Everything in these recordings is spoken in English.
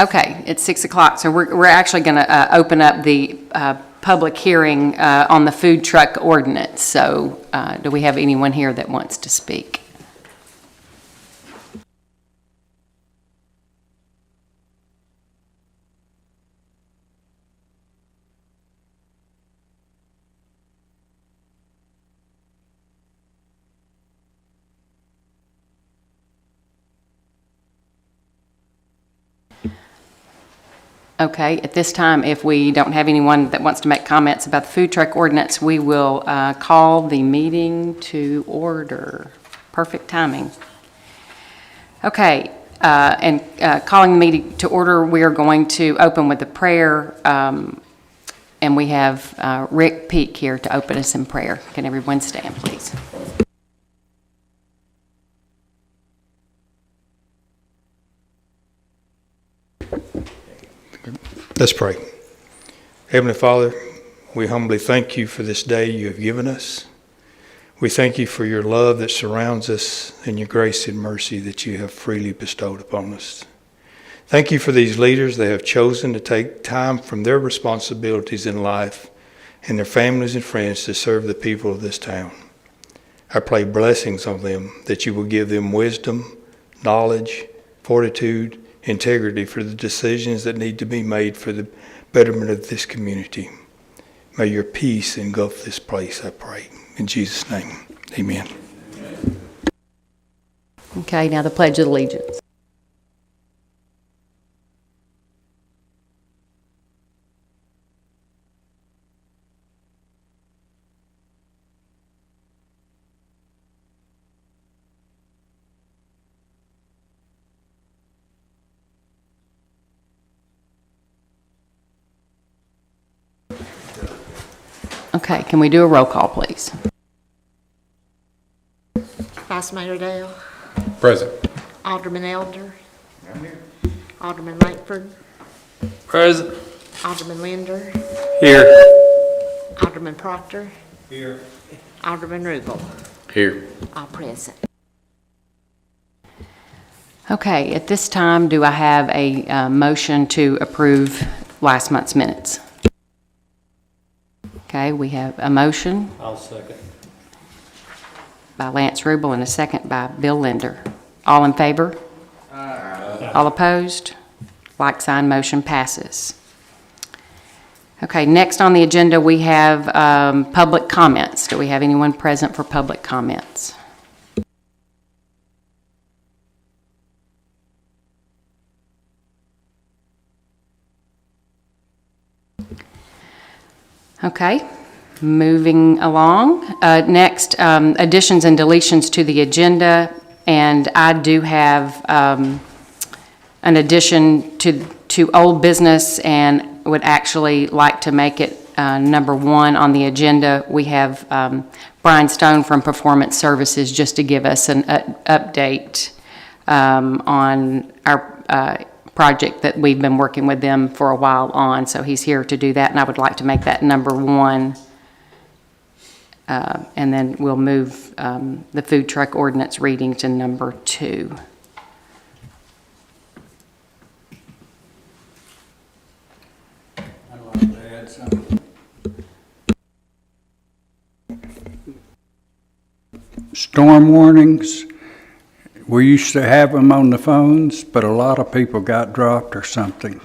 Okay, it's 6 o'clock, so we're actually going to open up the public hearing on the food truck ordinance. So do we have anyone here that wants to speak? Okay, at this time, if we don't have anyone that wants to make comments about the food truck ordinance, we will call the meeting to order. Perfect timing. Okay, and calling the meeting to order, we are going to open with a prayer, and we have Rick Peak here to open us in prayer. Can everyone stand, please? Let's pray. Heavenly Father, we humbly thank you for this day you have given us. We thank you for your love that surrounds us and your grace and mercy that you have freely bestowed upon us. Thank you for these leaders that have chosen to take time from their responsibilities in life and their families and friends to serve the people of this town. I pray blessings on them, that you will give them wisdom, knowledge, fortitude, integrity for the decisions that need to be made for the betterment of this community. May your peace engulf this place, I pray. In Jesus' name, amen. Okay, now the Pledge of Allegiance. Okay, can we do a roll call, please? Vice Mayor Dale. Present. Alderman Elder. I'm here. Alderman Langford. Present. Alderman Linder. Here. Alderman Proctor. Here. Alderman Rubel. Here. All present. Okay, at this time, do I have a motion to approve last month's minutes? Okay, we have a motion I'll second. by Lance Rubel and a second by Bill Linder. All in favor? Aye. All opposed? Like sign, motion passes. Okay, next on the agenda we have public comments. Do we have anyone present for public comments? Okay, moving along. Next, additions and deletions to the agenda, and I do have an addition to old business, and would actually like to make it number 1 on the agenda. We have Brian Stone from Performance Services just to give us an update on our project that we've been working with them for a while on, so he's here to do that, and I would like to make that number 1, and then we'll move the food truck ordinance reading to number 2. I'd like to add something. Storm warnings. We used to have them on the phones, but a lot of people got dropped or something.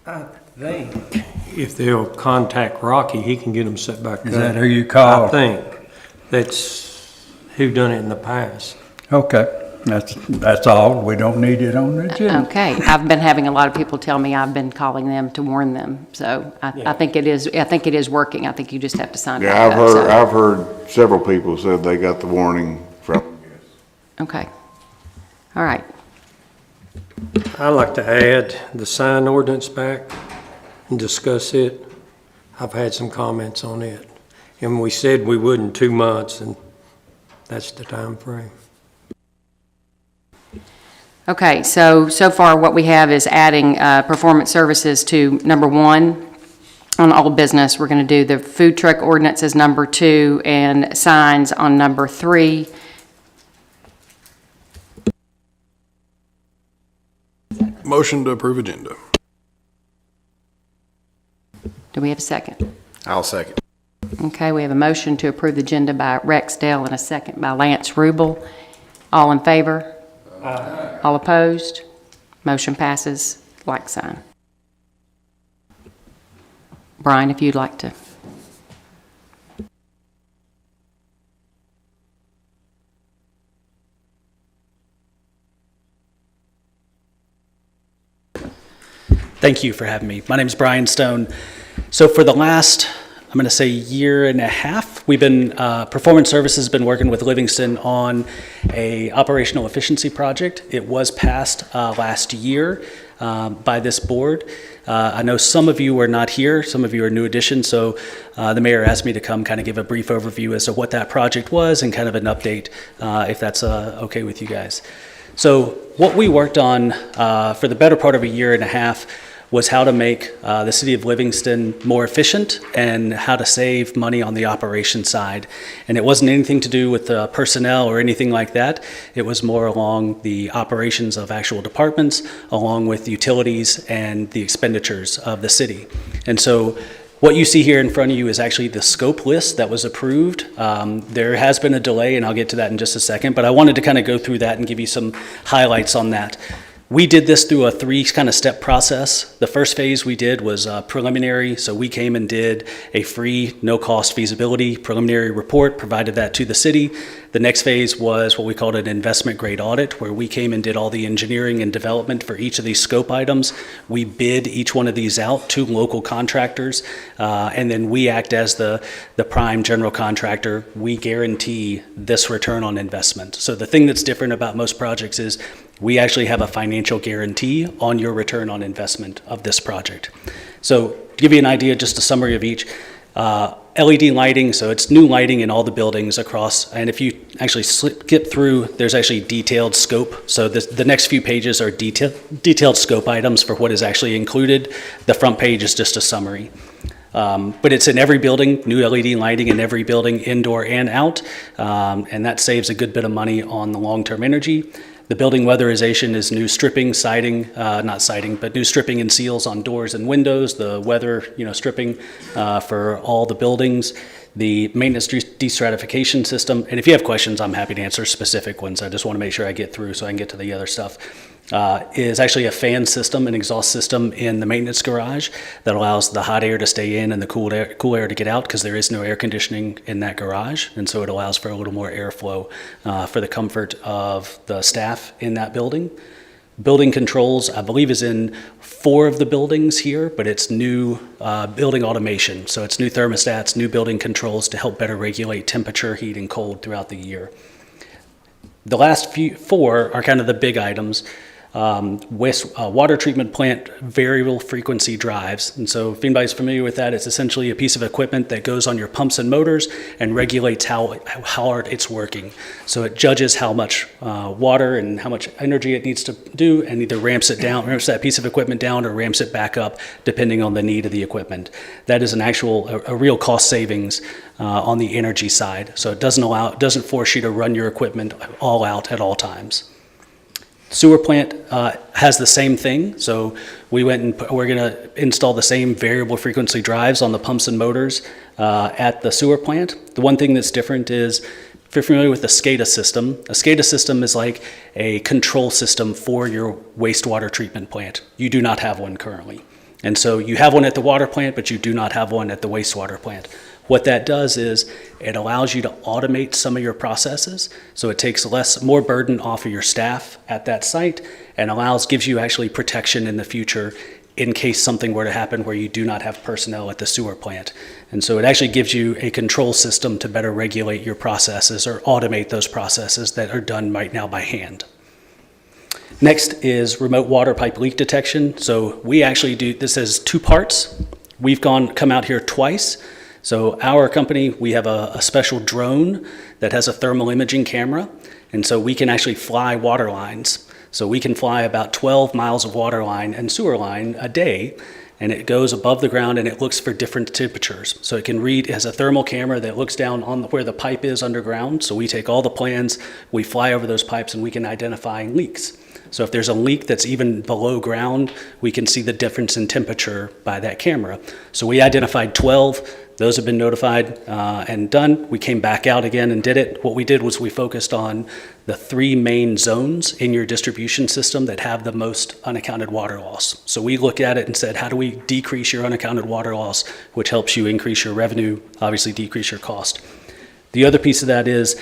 I think if they'll contact Rocky, he can get them set back up. Is that who you call? I think that's who done it in the past. Okay, that's all. We don't need it on the agenda. Okay, I've been having a lot of people tell me I've been calling them to warn them, so I think it is. I think it is working. I think you just have to sign. Yeah, back up, I've heard several people said they got the warning from. Okay. All right. I'd like to add the sign ordinance back and discuss it. I've had some comments on it. And we said we would in 2 months, and that's the time frame. Okay, so far what we have is adding performance services to number 1 on old business. We're going to do the food truck ordinance as number 2 and signs on number 3. Motion to approve agenda. Do we have a second? I'll second. Okay, we have a motion to approve the agenda by Rex Dale and a second by Lance Rubel. All in favor? Aye. All opposed? Motion passes, like sign. Brian, if you'd like to. Thank you for having me. My name is Brian Stone. So for the last, I'm going to say year and a half, we've been, Performance Services has been working with Livingston on a operational efficiency project. It was passed last year by this board. I know some of you are not here, some of you are new additions, so the mayor asked me to come kind of give a brief overview as to what that project was and kind of an update, if that's okay with you guys. So what we worked on for the better part of a year and a half was how to make the city of Livingston more efficient and how to save money on the operation side. And it wasn't anything to do with personnel or anything like that. It was more along the operations of actual departments, along with utilities and the expenditures of the city. And so what you see here in front of you is actually the scope list that was approved. There has been a delay, and I'll get to that in just a second, but I wanted to kind of go through that and give you some highlights on that. We did this through a 3 kind of step process. The first phase we did was preliminary, so we came and did a free, no-cost feasibility preliminary report, provided that to the city. The next phase was what we called an investment grade audit, where we came and did all the engineering and development for each of these scope items. We bid each one of these out to local contractors, and then we act as the prime general contractor. We guarantee this return on investment. So the thing that's different about most projects is we actually have a financial guarantee on your return on investment of this project. So to give you an idea, just a summary of each, LED lighting, so it's new lighting in all the buildings across, and if you actually skip through, there's actually detailed scope. So the next few pages are detailed scope items for what is actually included. The front page is just a summary. But it's in every building, new LED lighting in every building, indoor and out, and that saves a good bit of money on the long-term energy. The building weatherization is new stripping, siding, not siding, but new stripping and seals on doors and windows, the weather, stripping for all the buildings, the maintenance destratification system. And if you have questions, I'm happy to answer specific ones. I just want to make sure I get through so I can get to the other stuff. Is actually a fan system, an exhaust system in the maintenance garage that allows the hot air to stay in and the cool air to get out, because there is no air conditioning in that garage, and so it allows for a little more airflow for the comfort of the staff in that building. Building controls, I believe, is in 4 of the buildings here, but it's new building automation. So it's new thermostats, new building controls to help better regulate temperature, heat, and cold throughout the year. The last 4 are kind of the big items. Water treatment plant variable frequency drives. And so if anybody's familiar with that, it's essentially a piece of equipment that goes on your pumps and motors and regulates how hard it's working. So it judges how much water and how much energy it needs to do, and either ramps that piece of equipment down, or ramps it back up depending on the need of the equipment. That is a real cost savings on the energy side. So it doesn't force you to run your equipment all out at all times. Sewer plant has the same thing. So we're going to install the same variable frequency drives on the pumps and motors at the sewer plant. The one thing that's different is, if you're familiar with the SCADA system, a SCADA system is like a control system for your wastewater treatment plant. You do not have one currently. And so you have one at the water plant, but you do not have one at the wastewater plant. What that does is it allows you to automate some of your processes, so it takes more burden off of your staff at that site, and gives you actually protection in the future in case something were to happen where you do not have personnel at the sewer plant. And so it actually gives you a control system to better regulate your processes or automate those processes that are done right now by hand. Next is remote water pipe leak detection. So we actually do this as 2 parts. We've come out here twice. So our company, we have a special drone that has a thermal imaging camera, and so we can actually fly water lines. So we can fly about 12 miles of water line and sewer line a day, and it goes above the ground and it looks for different temperatures. So it has a thermal camera that looks down on where the pipe is underground. So we take all the plans, we fly over those pipes, and we can identify leaks. So if there's a leak that's even below ground, we can see the difference in temperature by that camera. So we identified 12. Those have been notified and done. We came back out again and did it. What we did was we focused on the 3 main zones in your distribution system that have the most unaccounted water loss. So we looked at it and said, how do we decrease your unaccounted water loss, which helps you increase your revenue, obviously decrease your cost. The other piece of that is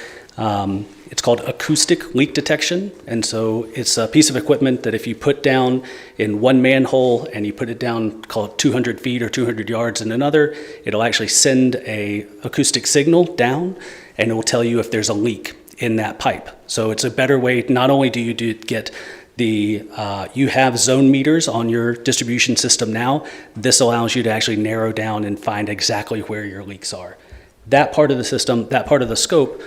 it's called acoustic leak detection. And so it's a piece of equipment that if you put down in one manhole and you put it down, call it 200 feet or 200 yards in another, it'll actually send a acoustic signal down and it will tell you if there's a leak in that pipe. So it's a better way. Not only do you get you have zone meters on your distribution system now, this allows you to actually narrow down and find exactly where your leaks are. That part of the system, that part of the scope,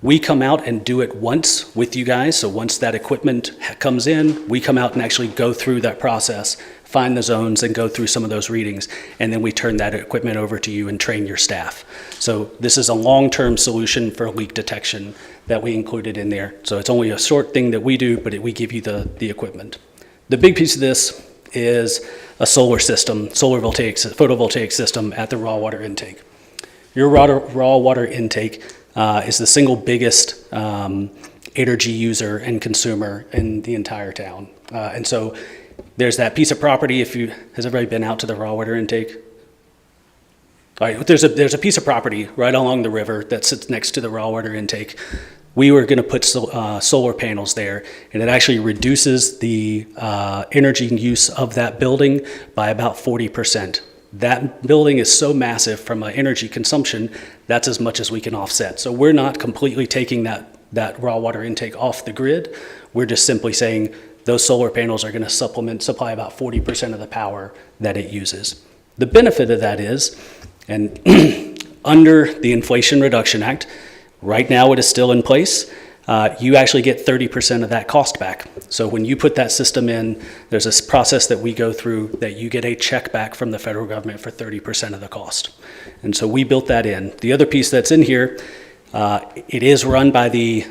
we come out and do it once with you guys. So once that equipment comes in, we come out and actually go through that process, find the zones and go through some of those readings. And then we turn that equipment over to you and train your staff. So this is a long-term solution for leak detection that we included in there. So it's only a short thing that we do, but we give you the equipment. The big piece of this is a solar system, photovoltaic system at the raw water intake. Your raw water intake is the single biggest energy user and consumer in the entire town. And so there's that piece of property. Has everybody been out to the raw water intake? All right, there's a piece of property right along the river that sits next to the raw water intake. We were going to put solar panels there, and it actually reduces the energy use of that building by about 40%. That building is so massive from an energy consumption, that's as much as we can offset. So we're not completely taking that raw water intake off the grid. We're just simply saying those solar panels are going to supply about 40% of the power that it uses. The benefit of that is, and under the Inflation Reduction Act, right now it is still in place, you actually get 30% of that cost back. So when you put that system in, there's a process that we go through that you get a check back from the federal government for 30% of the cost. And so we built that in. The other piece that's in here, it is run by the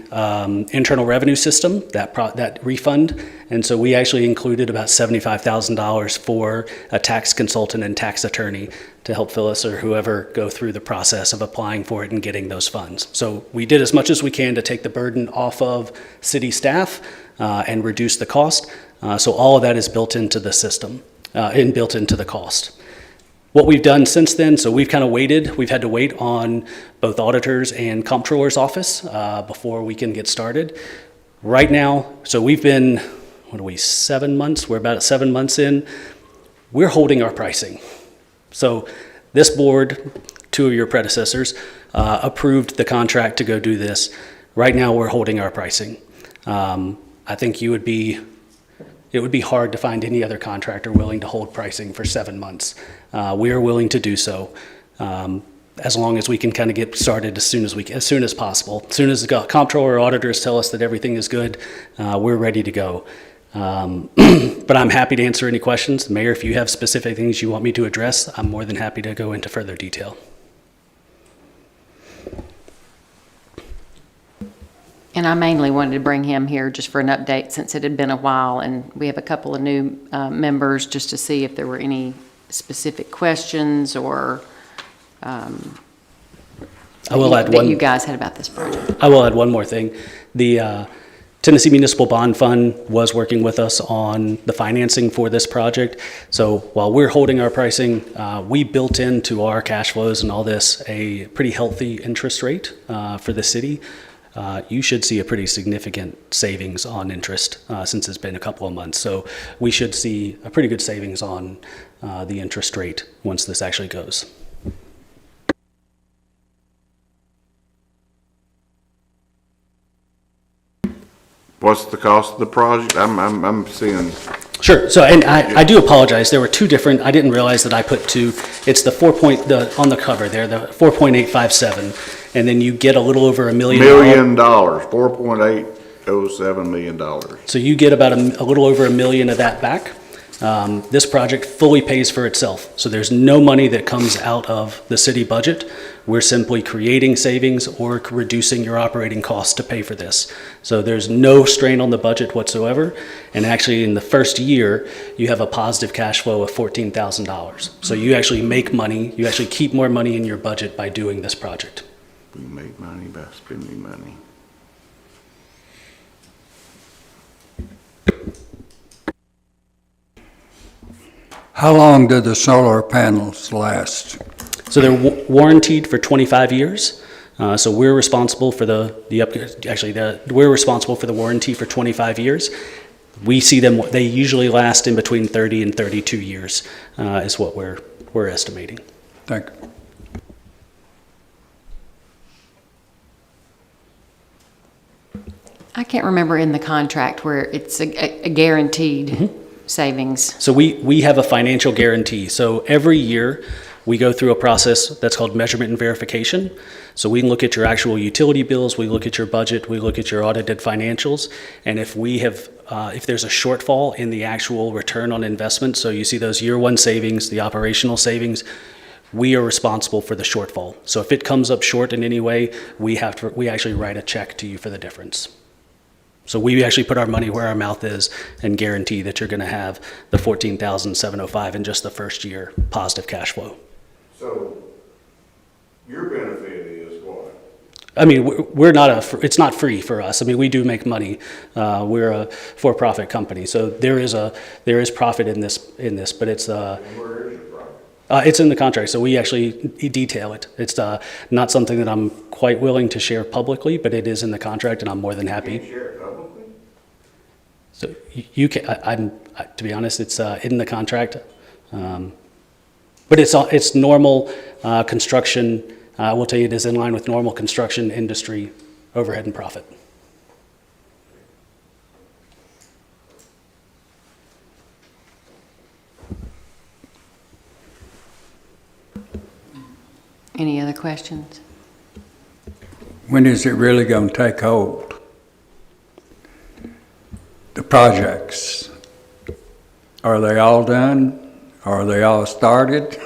Internal Revenue System, that refund. And so we actually included about $75,000 for a tax consultant and tax attorney to help Phyllis or whoever go through the process of applying for it and getting those funds. So we did as much as we can to take the burden off of city staff and reduce the cost. So all of that is built into the system and built into the cost. What we've done since then, so we've kind of waited. We've had to wait on both auditors and comptroller's office before we can get started. Right now, so we've been, 7 months? We're about 7 months in. We're holding our pricing. So this board, 2 of your predecessors, approved the contract to go do this. Right now, we're holding our pricing. I think it would be hard to find any other contractor willing to hold pricing for 7 months. We are willing to do so as long as we can kind of get started as soon as possible. As soon as the comptroller or auditors tell us that everything is good, we're ready to go. But I'm happy to answer any questions. Mayor, if you have specific things you want me to address, I'm more than happy to go into further detail. And I mainly wanted to bring him here just for an update since it had been a while, and we have a couple of new members just to see if there were any specific questions or that you guys had about this project. I will add one more thing. The Tennessee Municipal Bond Fund was working with us on the financing for this project. So while we're holding our pricing, we built into our cash flows and all this a pretty healthy interest rate for the city. You should see a pretty significant savings on interest since it's been a couple of months. So we should see a pretty good savings on the interest rate once this actually goes. What's the cost of the project? I'm seeing. Sure. So, and I do apologize. There were 2 different. I didn't realize that I put 2. It's the on the cover there, the 4.857, and then you get a little over $1 million. $4.807 million. So you get about a little over $1 million of that back. This project fully pays for itself, so there's no money that comes out of the city budget. We're simply creating savings or reducing your operating costs to pay for this. So there's no strain on the budget whatsoever, and actually in the first year, you have a positive cash flow of $14,000. So you actually make money, you actually keep more money in your budget by doing this project. We make money by spending money. How long do the solar panels last? So they're warranted for 25 years. So we're responsible for we're responsible for the warranty for 25 years. We see them, they usually last in between 30 and 32 years, is what we're estimating. Thank you. I can't remember in the contract where it's a guaranteed savings. So we have a financial guarantee. So every year, we go through a process that's called measurement and verification. So we look at your actual utility bills, we look at your budget, we look at your audited financials, and if there's a shortfall in the actual return on investment, so you see those year one savings, the operational savings, we are responsible for the shortfall. So if it comes up short in any way, we actually write a check to you for the difference. So we actually put our money where our mouth is and guarantee that you're going to have the $14,705 in just the first year positive cash flow. So your benefit is what? I mean, it's not free for us. I mean, we do make money. We're a for-profit company, so there is profit in this, but it's And where is your profit? it's in the contract. So we actually detail it. It's not something that I'm quite willing to share publicly, but it is in the contract, and I'm more than happy. You can't share it publicly? So you can. To be honest, it's in the contract, but it's normal construction. I will tell you, it is in line with normal construction industry overhead and profit. Any other questions? When is it really going to take hold? The projects, are they all done? Are they all started?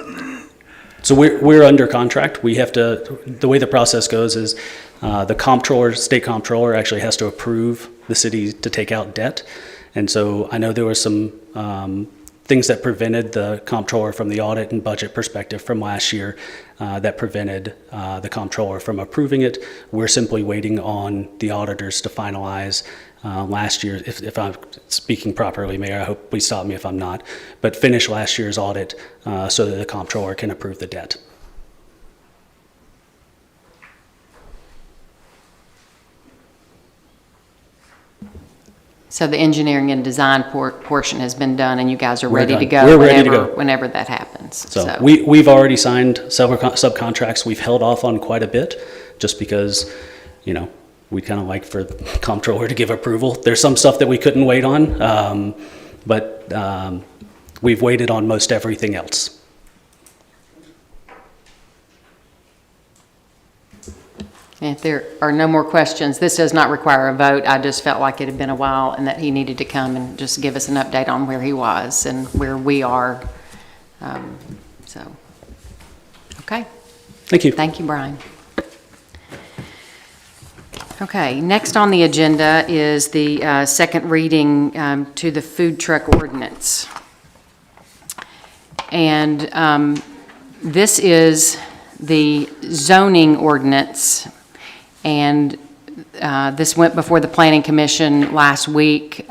So we're under contract. We have to, the way the process goes is the comptroller, state comptroller actually has to approve the city to take out debt. And so I know there were some things that prevented the comptroller from the audit and budget perspective from last year that prevented the comptroller from approving it. We're simply waiting on the auditors to finalize last year, if I'm speaking properly, Mayor, I hope please stop me if I'm not, but finish last year's audit so that the comptroller can approve the debt. So the engineering and design portion has been done, and you guys are We're ready to done. go We're ready to go. whenever that happens. So we've already signed several subcontracts. We've held off on quite a bit just because, you know, we'd kind of like for the comptroller to give approval. There's some stuff that we couldn't wait on, but we've waited on most everything else. If there are no more questions, this does not require a vote. I just felt like it had been a while and that he needed to come and just give us an update on where he was and where we are. Okay. Thank you. Thank you, Brian. Okay, next on the agenda is the second reading to the food truck ordinance. And this is the zoning ordinance, and this went before the Planning Commission last week.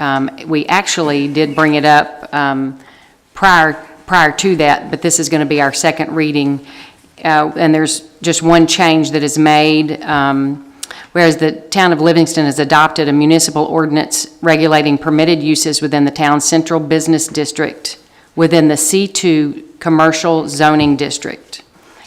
We actually did bring it up prior to that, but this is going to be our second reading, and there's just one change that is made. Whereas the town of Livingston has adopted a municipal ordinance regulating permitted uses within the town's central business district within the C2 commercial zoning district.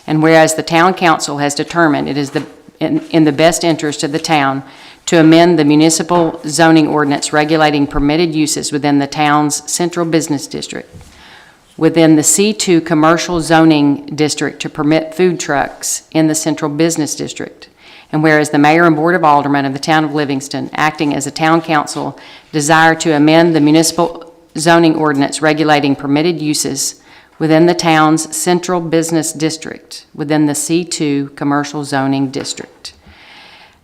And whereas the town council has determined it is in the best interest of the town to amend the municipal zoning ordinance regulating permitted uses within the town's central business district within the C2 commercial zoning district to permit food trucks in the central business district. And whereas the mayor and board of aldermen of the town of Livingston, acting as a town council, desire to amend the municipal zoning ordinance regulating permitted uses within the town's central business district within the C2 commercial zoning district.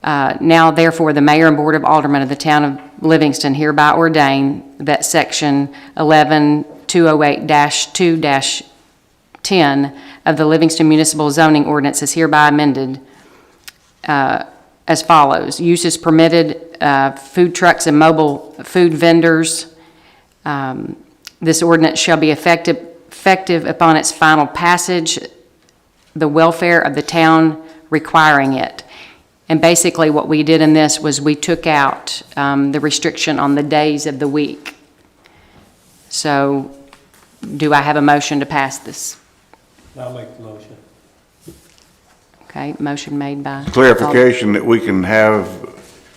Now, therefore, the mayor and board of aldermen of the town of Livingston hereby ordain that section 11208-2-10 of the Livingston Municipal Zoning Ordinance is hereby amended as follows. Uses permitted, food trucks and mobile food vendors. This ordinance shall be effective upon its final passage, the welfare of the town requiring it. And basically what we did in this was we took out the restriction on the days of the week. So do I have a motion to pass this? I'll make the motion. Okay, motion made by... Clarification that we can have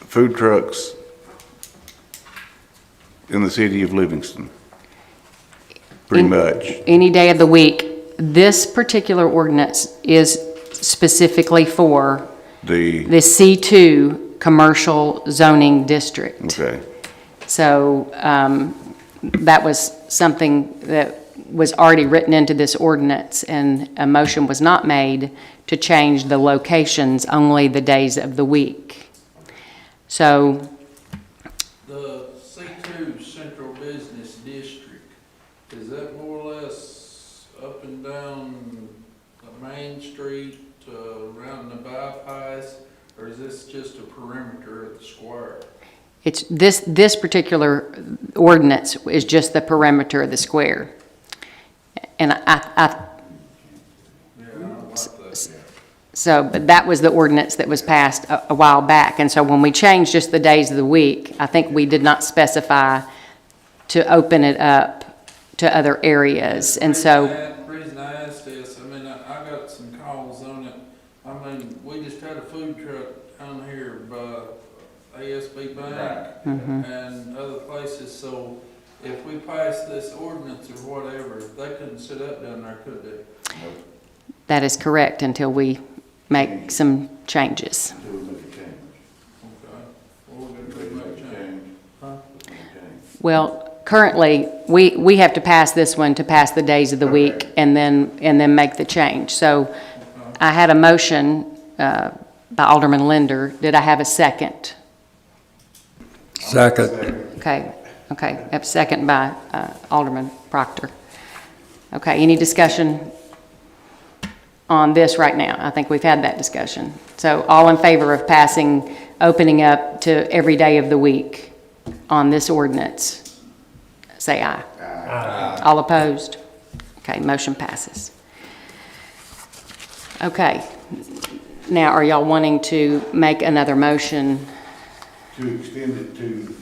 food trucks in the city of Livingston, pretty much. Any day of the week. This particular ordinance is specifically for The, the C2 commercial zoning district. okay. So that was something that was already written into this ordinance, and a motion was not made to change the locations, only the days of the week. So The C2 Central Business District, is that more or less up and down the Main Street, around the bypass, or is this just a perimeter of the square? it's this particular ordinance is just the perimeter of the square. And but that was the ordinance that was passed a while back. And so when we changed just the days of the week, I think we did not specify to open it up to other areas. And so, The reason I asked this, I mean, I got some calls on it. I mean, we just had a food truck down here by ASB Bank and other places, so if we pass this ordinance or whatever, they couldn't sit up down there, could they? that is correct until we make some changes. Okay. Well, we're gonna make change. Well, currently, we have to pass this one to pass the days of the week and then make the change. So I had a motion by Alderman Linder. Did I have a second? Second. Okay, a second by Alderman Proctor. Okay, any discussion on this right now? I think we've had that discussion. So all in favor of opening up to every day of the week on this ordinance, say aye. Aye. All opposed? Okay, motion passes. Okay, now are y'all wanting to make another motion? To extend it to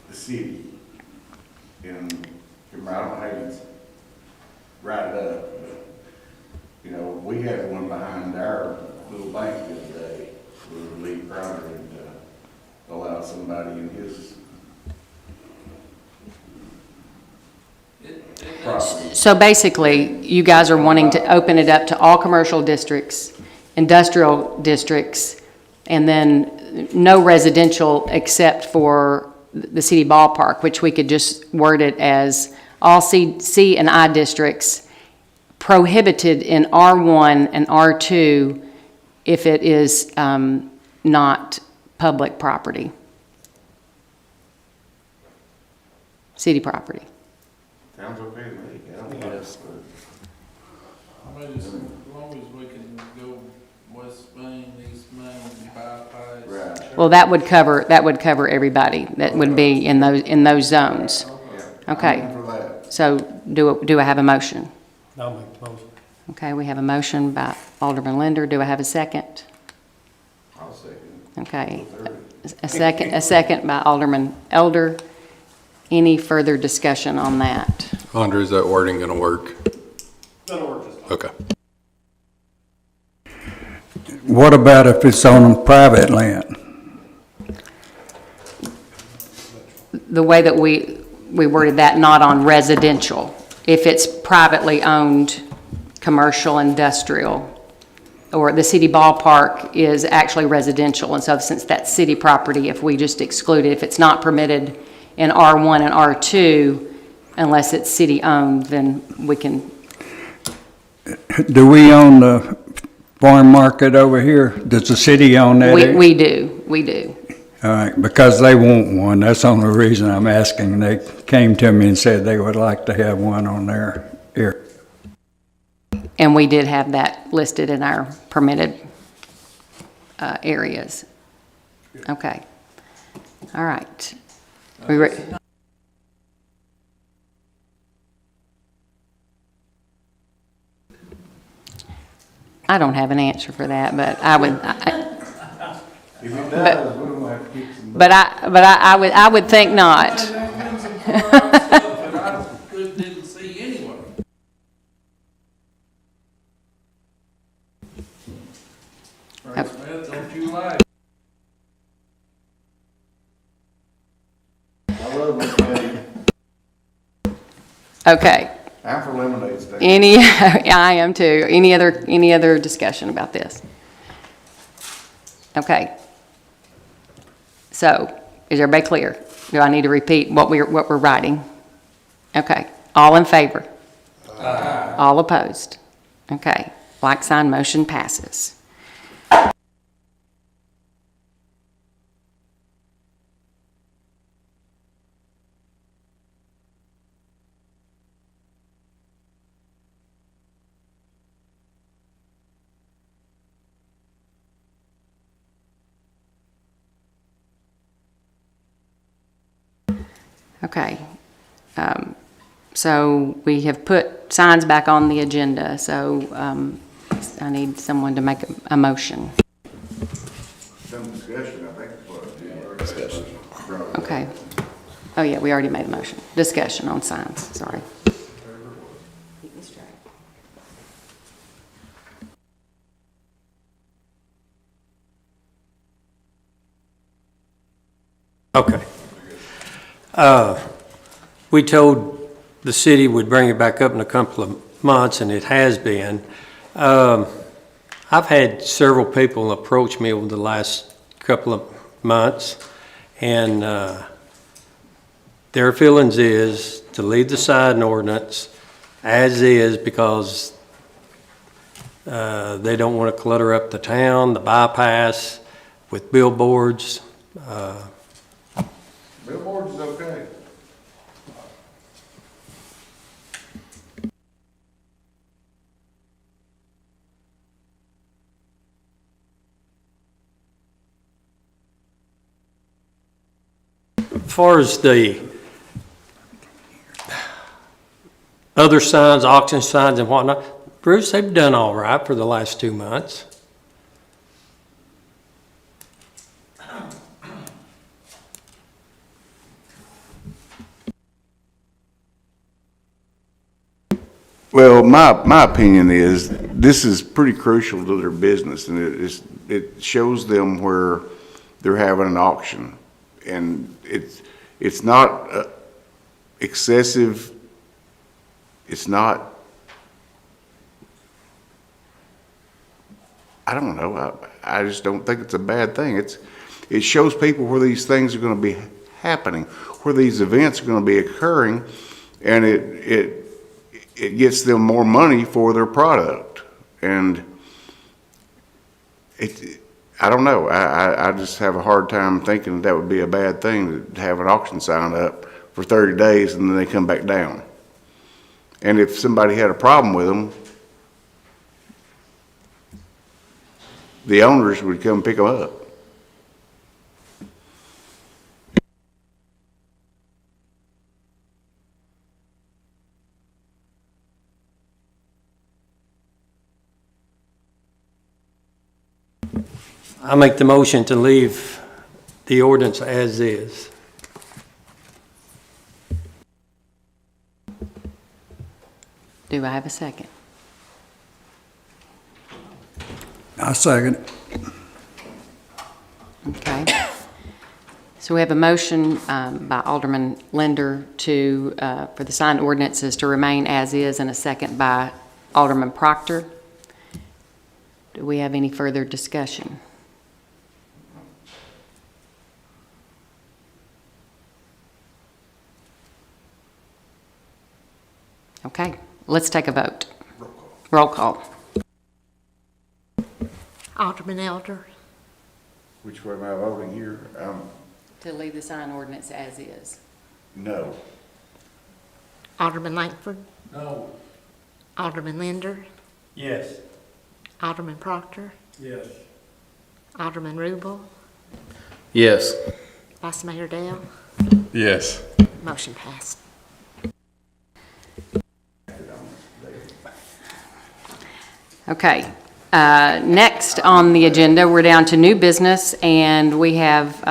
the city, and I don't hate to write it up, but, you know, we had one behind our little bank the other day, where Lee Crowder had allowed somebody in his property. So basically, you guys are wanting to open it up to all commercial districts, industrial districts, and then no residential except for the city ballpark, which we could just word it as all C and I districts prohibited in R1 and R2 if it is not public property, city property. Sounds okay to me, I don't know. I mean, as long as we can go West Main, East Main, bypass. Right. Well, that would cover everybody that would be in those zones. Okay. I'm in for that. So do I have a motion? I'll make the motion. Okay, we have a motion by Alderman Linder. Do I have a second? I'll second. Okay. A second by Alderman Elder. Any further discussion on that? Andre, is that wording going to work? That'll work just fine. Okay. What about if it's on private land? The way that we worded that, not on residential. If it's privately owned, commercial, industrial, or the city ballpark is actually residential, and so since that's city property, if we just exclude it, if it's not permitted in R1 and R2, unless it's city-owned, then we can, Do we own the farm market over here? Does the city own that area? we do. All right, because they want one, that's the only reason I'm asking. They came to me and said they would like to have one on their area. And we did have that listed in our permitted areas. Okay. All right. I don't have an answer for that, but I would, If it does, we're gonna have to keep some. but I would think not. There's been some far out stuff that I didn't see anyway. Frank Smith, don't you lie. I love lemonade. Okay. I'm for lemonade stand. I am too. Any other discussion about this? Okay. So, is everybody clear? Do I need to repeat what we're writing? Okay. All in favor? Aye. All opposed? Okay. Like sign, motion passes. Okay, so we have put signs back on the agenda, so I need someone to make a motion. Some discussion, I think is what I did. Discussion. Okay. Oh, yeah, we already made a motion. Discussion on signs, sorry. Keep me straight. Okay. We told the city would bring it back up in a couple of months, and it has been. I've had several people approach me over the last couple of months, and their feelings is to leave the sign ordinance as is because they don't want to clutter up the town, the bypass with billboards. Billboards is okay. As far as the other signs, auction signs and whatnot, Bruce, they've done all right for the last 2 months. Well, my opinion is this is pretty crucial to their business, and it shows them where they're having an auction, and it's not excessive. It's not. I don't know. I just don't think it's a bad thing. It shows people where these things are going to be happening, where these events are going to be occurring, and it gets them more money for their product. And I don't know. I just have a hard time thinking that would be a bad thing to have an auction sign up for 30 days and then they come back down. And if somebody had a problem with them, the owners would come pick them up. I make the motion to leave the ordinance as is. Do I have a second? I second it. Okay. So we have a motion by Alderman Linder for the signed ordinances to remain as is, and a second by Alderman Proctor. Do we have any further discussion? Okay, let's take a vote. Roll call. Alderman Elder, Which way am I voting here? To leave the sign ordinance as is. No. Alderman Langford, No. Alderman Linder, Yes. Alderman Proctor, Yes. Alderman Rubel, Yes. Vice Mayor Dale. Yes. Motion passed. Okay, next on the agenda, we're down to new business, and we have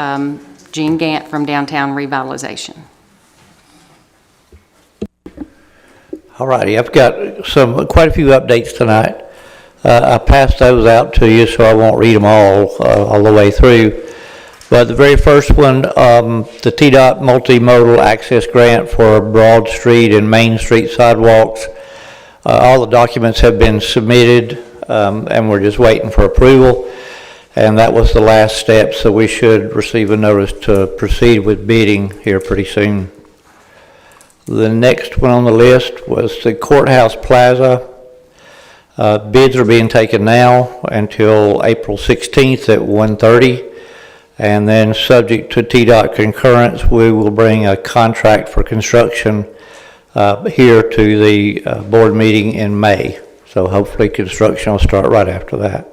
Gene Gant from Downtown Revitalization. All righty, I've got quite a few updates tonight. I passed those out to you, so I won't read them all the way through. But the very first one, the TDOT Multimodal Access Grant for Broad Street and Main Street sidewalks. All the documents have been submitted, and we're just waiting for approval. And that was the last step, so we should receive a notice to proceed with bidding here pretty soon. The next one on the list was the Courthouse Plaza. Bids are being taken now until April 16th at 1:30. And then subject to TDOT concurrence, we will bring a contract for construction here to the board meeting in May. So hopefully construction will start right after that.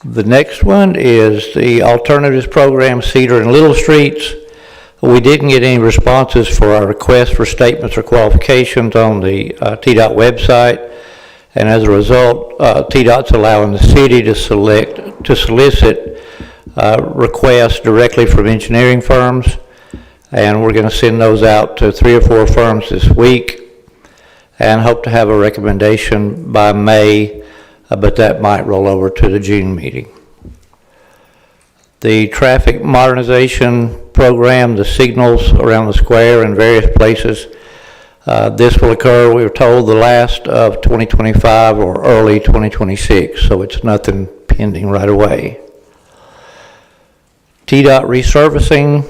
The next one is the Alternatives Program, Cedar and Little Streets. We didn't get any responses for our request for statements or qualifications on the TDOT website. And as a result, TDOT's allowing the city to solicit requests directly from engineering firms. And we're going to send those out to 3 or 4 firms this week and hope to have a recommendation by May, but that might roll over to the June meeting. The traffic modernization program, the signals around the square in various places, this will occur, we were told, the last of 2025 or early 2026, so it's nothing pending right away. TDOT resurfacing,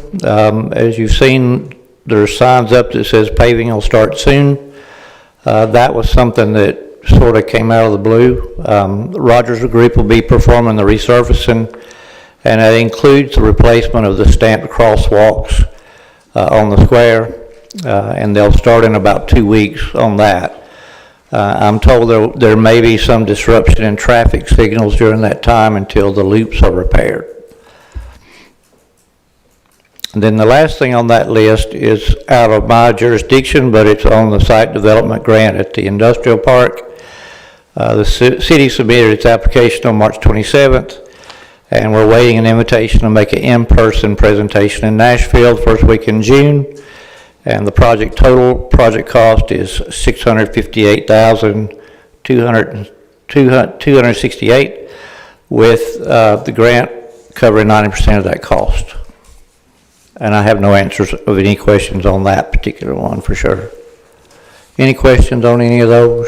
as you've seen, there's signs up that says paving will start soon. That was something that sort of came out of the blue. Rogers Group will be performing the resurfacing, and that includes the replacement of the stamped crosswalks on the square, and they'll start in about 2 weeks on that. I'm told there may be some disruption in traffic signals during that time until the loops are repaired. And then the last thing on that list is out of my jurisdiction, but it's on the site development grant at the industrial park. The city submitted its application on March 27th, and we're waiting an invitation to make an in-person presentation in Nashville first week in June. And the total project cost is $658,268, with the grant covering 90% of that cost. And I have no answers of any questions on that particular one for sure. Any questions on any of those?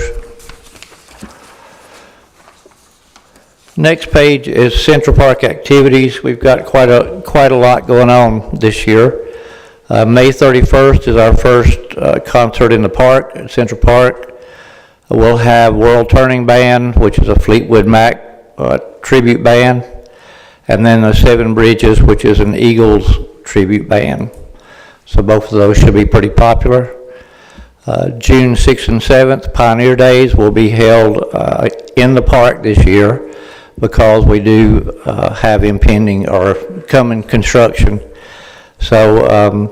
Next page is Central Park activities. We've got quite a lot going on this year. May 31st is our first concert in the park, at Central Park. We'll have World Turning Band, which is a Fleetwood Mac tribute band, and then the Seven Bridges, which is an Eagles tribute band. So both of those should be pretty popular. June 6th and 7th, Pioneer Days, will be held in the park this year because we do have impending or coming construction. So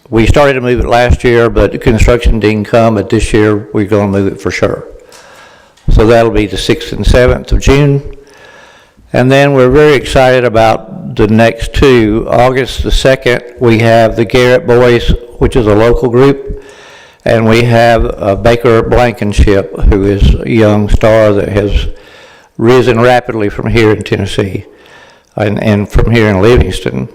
we started to move it last year, but the construction didn't come, but this year we're going to move it for sure. So that'll be the 6th and 7th of June. And then we're very excited about the next two. August the 2nd, we have the Garrett Boys, which is a local group, and we have Baker Blankenship, who is a young star that has risen rapidly from here in Tennessee and from here in Livingston.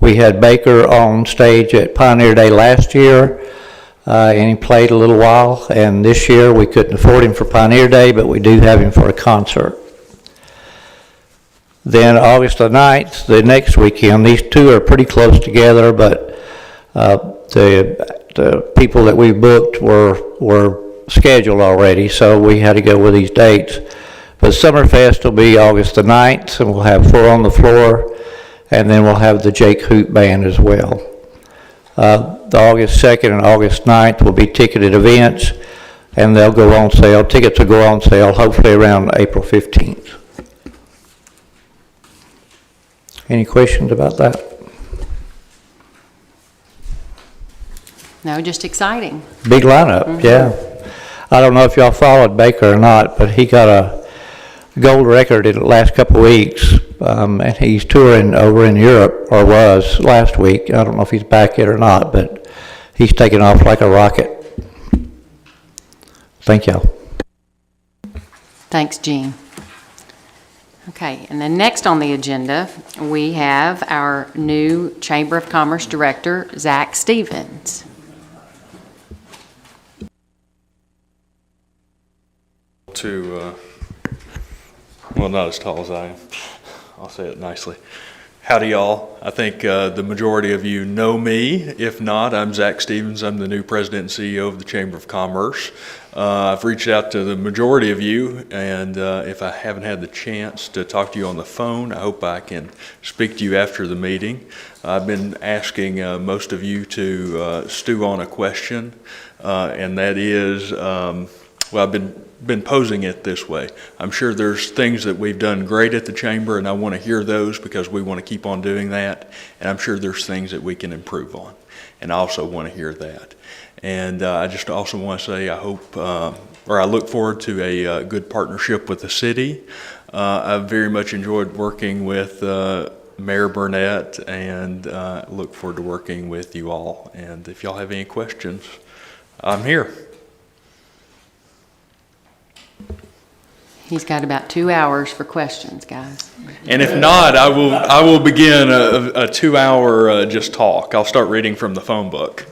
We had Baker on stage at Pioneer Day last year, and he played a little while, and this year we couldn't afford him for Pioneer Day, but we do have him for a concert. Then August the 9th, the next weekend, these two are pretty close together, but the the people that we booked were scheduled already, so we had to go with these dates. But Summerfest will be August the 9th, and we'll have 4 on the floor, and then we'll have the Jake Hoot Band as well. The August 2nd and August 9th will be ticketed events, and they'll go on sale. Tickets will go on sale hopefully around April 15th. Any questions about that? No, just exciting. Big lineup, yeah. I don't know if y'all followed Baker or not, but he got a gold record in the last couple of weeks, and he's touring over in Europe, or was last week. I don't know if he's back yet or not, but he's taking off like a rocket. Thank y'all. Thanks, Gene. Okay, and then next on the agenda, we have our new Chamber of Commerce Director, Zach Stevens. Well, not as tall as I am. I'll say it nicely. Howdy, y'all. I think the majority of you know me. If not, I'm Zach Stevens. I'm the new president and CEO of the Chamber of Commerce. I've reached out to the majority of you, and if I haven't had the chance to talk to you on the phone, I hope I can speak to you after the meeting. I've been asking most of you to stew on a question, and that is, well, I've been posing it this way. I'm sure there's things that we've done great at the Chamber, and I want to hear those because we want to keep on doing that. And I'm sure there's things that we can improve on, and I also want to hear that. And I just also want to say I hope, or I look forward to a good partnership with the city. I've very much enjoyed working with Mayor Burnett, and look forward to working with you all. And if y'all have any questions, I'm here. He's got about 2 hours for questions, guys. And if not, I will begin a 2-hour just talk. I'll start reading from the phone book.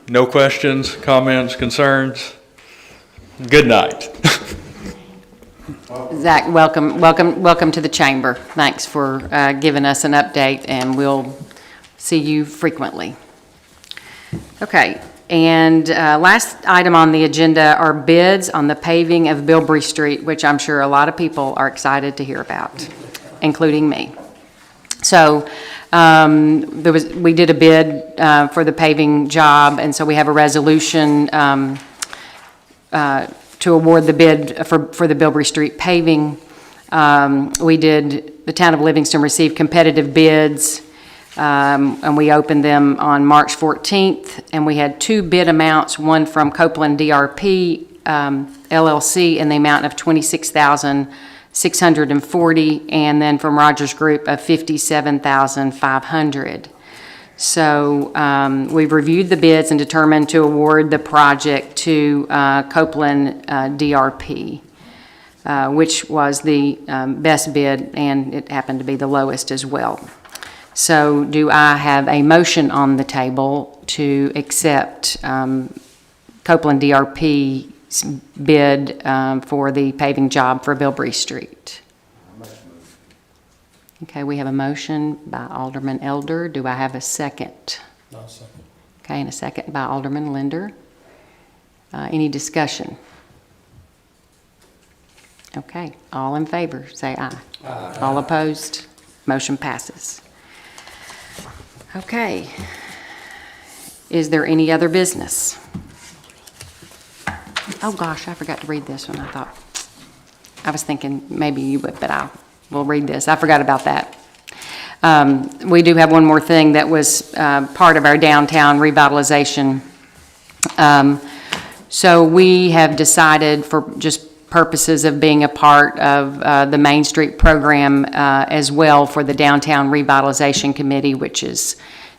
No questions, comments, concerns? Good night. Zach, welcome to the Chamber. Thanks for giving us an update, and we'll see you frequently. Okay. And last item on the agenda are bids on the paving of Bilbrey Street, which I'm sure a lot of people are excited to hear about, including me. So we did a bid for the paving job, and so we have a resolution to award the bid for the Bilbrey Street paving. The town of Livingston received competitive bids. And we opened them on March 14th, and we had 2 bid amounts, one from Copeland DRP LLC in the amount of $26,640, and then from Rogers Group of $57,500. So we've reviewed the bids and determined to award the project to Copeland DRP, which was the best bid, and it happened to be the lowest as well. So do I have a motion on the table to accept Copeland DRP's bid for the paving job for Bilbrey Street? Okay, we have a motion by Alderman Elder. Do I have a second? I'll second. Okay, and a second by Alderman Linder. Any discussion? Okay, all in favor, say aye. Aye. All opposed, motion passes. Okay. Is there any other business? Oh gosh, I forgot to read this one. I was thinking maybe you would, but we'll read this. I forgot about that. We do have one more thing that was part of our downtown revitalization. So we have decided, for just purposes of being a part of the Main Street program as well, for the Downtown Revitalization Committee, which is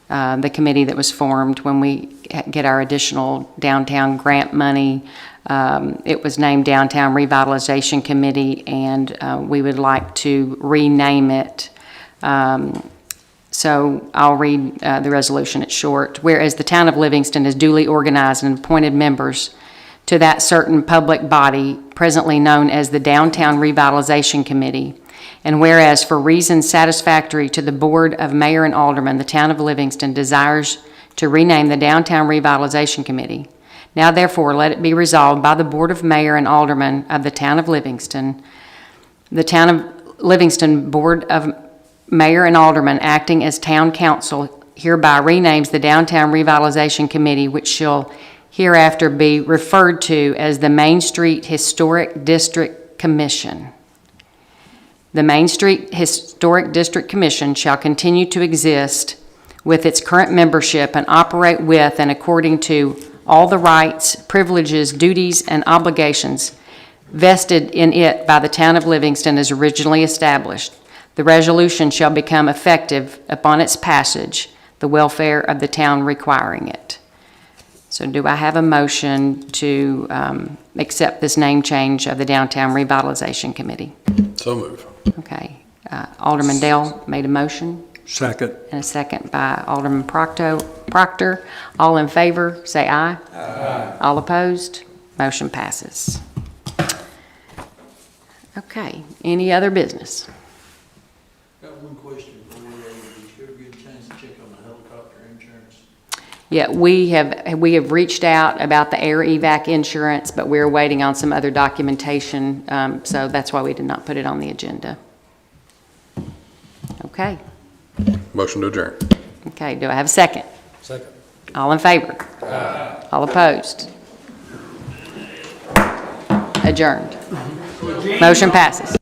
the committee that was formed when we get our additional downtown grant money. It was named Downtown Revitalization Committee, and we would like to rename it. So I'll read the resolution. It's short. Whereas the town of Livingston has duly organized and appointed members to that certain public body presently known as the Downtown Revitalization Committee, and whereas for reasons satisfactory to the Board of Mayor and Aldermen, the town of Livingston desires to rename the Downtown Revitalization Committee. Now therefore, let it be resolved by the Board of Mayor and Aldermen of the Town of Livingston, the Town of Livingston Board of Mayor and Aldermen acting as Town Council hereby renames the Downtown Revitalization Committee, which shall hereafter be referred to as the Main Street Historic District Commission. The Main Street Historic District Commission shall continue to exist with its current membership and operate with and according to all the rights, privileges, duties, and obligations vested in it by the Town of Livingston as originally established. The resolution shall become effective upon its passage, the welfare of the town requiring it. So do I have a motion to accept this name change of the Downtown Revitalization Committee? So move. Okay. Alderman Dale made a motion, Second. and a second by Alderman Proctor. All in favor, say aye. Aye. All opposed? Motion passes. Okay. Any other business? Got one question for you. Did you ever get a chance to check on the helicopter insurance? Yeah, we have reached out about the air evac insurance, but we're waiting on some other documentation, so that's why we did not put it on the agenda. Okay. Motion to adjourn. Okay, do I have a second? Second. All in favor? Aye. All opposed? Adjourned. Motion passes.